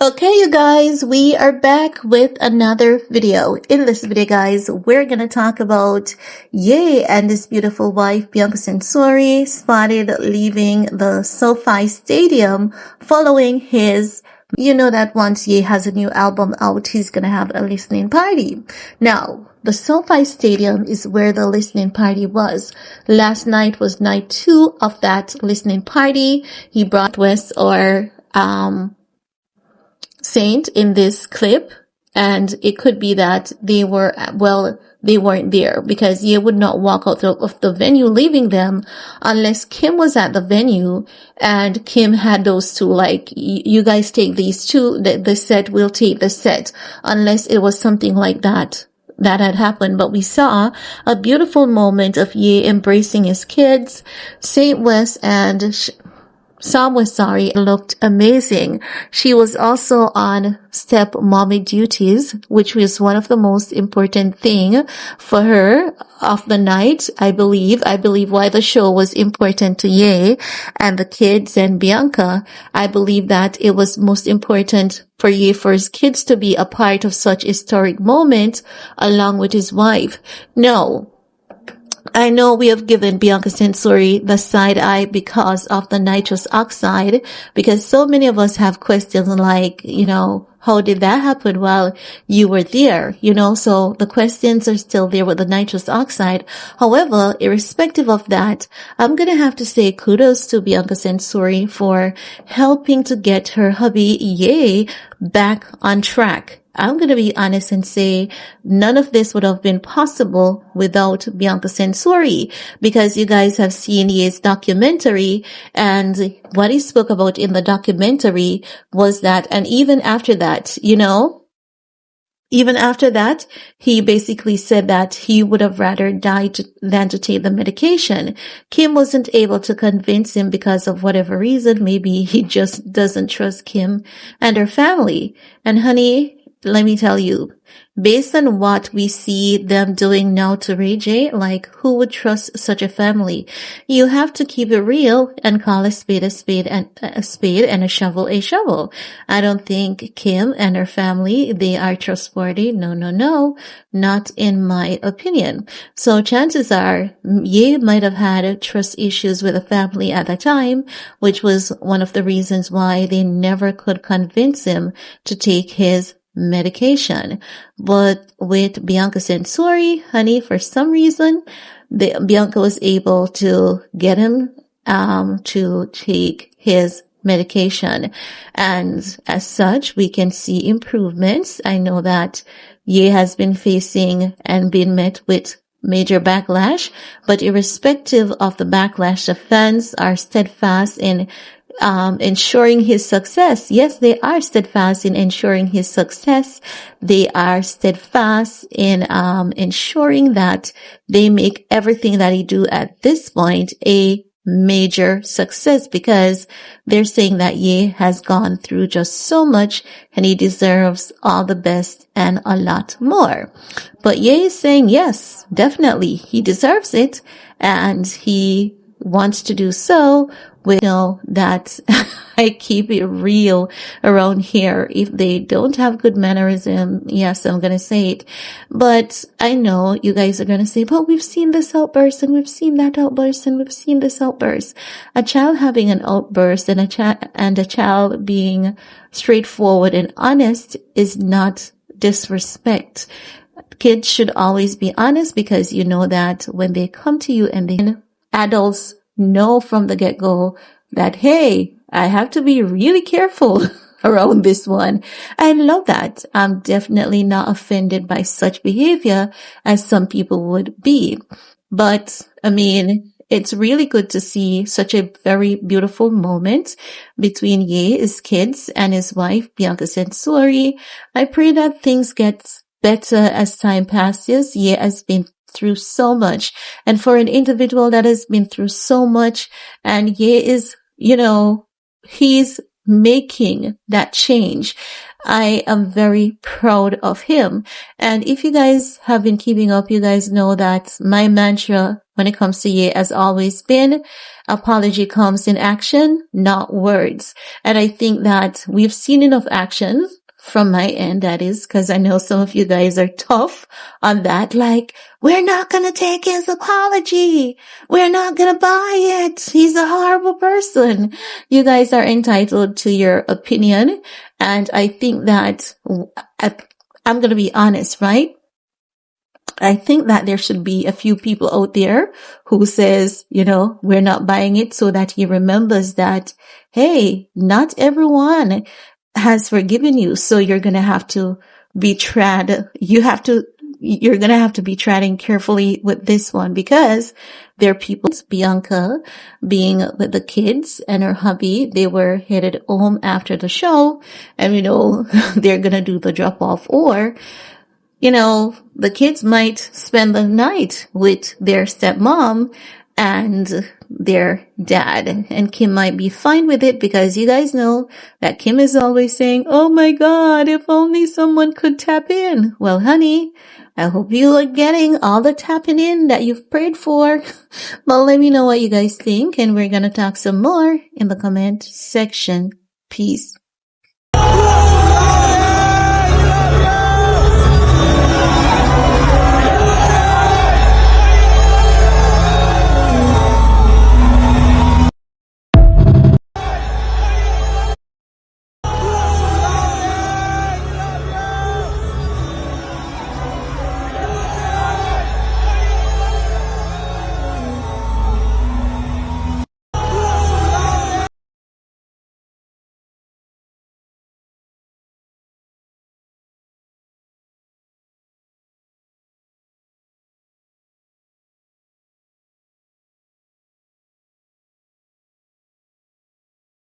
Okay, you guys, we are back with another video. In this video, guys, we're gonna talk about Ye and his beautiful wife, Bianca Censori, spotted leaving the Sofi Stadium following his, you know that once Ye has a new album out, he's gonna have a listening party. Now, the SoFi Stadium is where the listening party was. Last night was night 2 of that listening party. He brought West or, Saint in this clip, and it could be that they weren't there because you would not walk out of the venue leaving them unless Kim was at the venue and Kim had those two, like, you guys take these two, the set will take the set, unless it was something like that had happened. But we saw a beautiful moment of Ye embracing his kids. Saint West and Sofi looked amazing. She was also on stepmommy duties, which was one of the most important thing for her of the night, I believe. I believe why the show was important to Ye and the kids and Bianca. I believe that it was most important for Ye for his kids to be a part of such historic moment along with his wife. No, I know we have given Bianca Censori the side eye because of the nitrous oxide, because so many of us have questions like, how did that happen while you were there? So the questions are still there with the nitrous oxide. However, irrespective of that, I'm going to have to say kudos to Bianca Censori for helping to get her hubby, Ye, back on track. I'm going to be honest and say none of this would have been possible without Bianca Censori, because you guys have seen Ye's documentary, and what he spoke about in the documentary was that, and even after that, he basically said that he would have rather died than to take the medication. Kim wasn't able to convince him because of whatever reason. Maybe he just doesn't trust Kim and her family. And honey, let me tell you, based on what we see them doing now to Ray J, like, who would trust such a family? You have to keep it real and call a spade and a shovel a shovel. I don't think Kim and her family, they are trustworthy. No, not in my opinion. So chances are Ye might have had trust issues with the family at the time, which was one of the reasons why they never could convince him to take his medication. But with Bianca Censori, honey, for some reason, Bianca was able to get him to take his medication. And as such, we can see improvements. I know that Ye has been facing and been met with major backlash, but irrespective of the backlash, the fans are steadfast in ensuring his success. Yes, they are steadfast in ensuring his success. They are steadfast in ensuring that they make everything that he do at this point a major success, because they're saying that Ye has gone through just so much and he deserves all the best and a lot more. But Ye is saying yes, definitely he deserves it, and he wants to do so. We know that I keep it real around here. If they don't have good mannerism, yes, I'm going to say it. But I know you guys are going to say, but we've seen this outburst and we've seen that outburst and we've seen this outburst. A child having an outburst and a child being straightforward and honest is not disrespect. Kids should always be honest, because you know that when they come to you and they adults know from the get-go that, hey, I have to be really careful around this one. I love that. I'm definitely not offended by such behavior as some people would be. But, I mean, it's really good to see such a very beautiful moment between Ye, his kids, and his wife, Bianca Censori. I pray that things get better as time passes. Ye has been through so much, and for an individual that has been through so much, and Ye is, he's making that change. I am very proud of him. And if you guys have been keeping up, you guys know that my mantra when it comes to Ye has always been, apology comes in action, not words. And I think that we've seen enough action from my end, that is, because I know some of you guys are tough on that. Like, we're not going to take his apology. We're not going to buy it. He's a horrible person. You guys are entitled to your opinion. And I think that I'm going to be honest, right? I think that there should be a few people out there who says, we're not buying it, so that he remembers that, hey, not everyone has forgiven you. So you're going to have to be you're going to have to be treading carefully with this one, because there are people, Bianca being with the kids and her hubby, they were headed home after the show, and they're going to do the drop off, or the kids might spend the night with their stepmom and their dad. And Kim might be fine with it, because you guys know that Kim is always saying, oh my God, if only someone could tap in. Well, honey, I hope you are getting all the tapping in that you've prayed for. But let me know what you guys think, and we're going to talk some more in the comment section. Peace.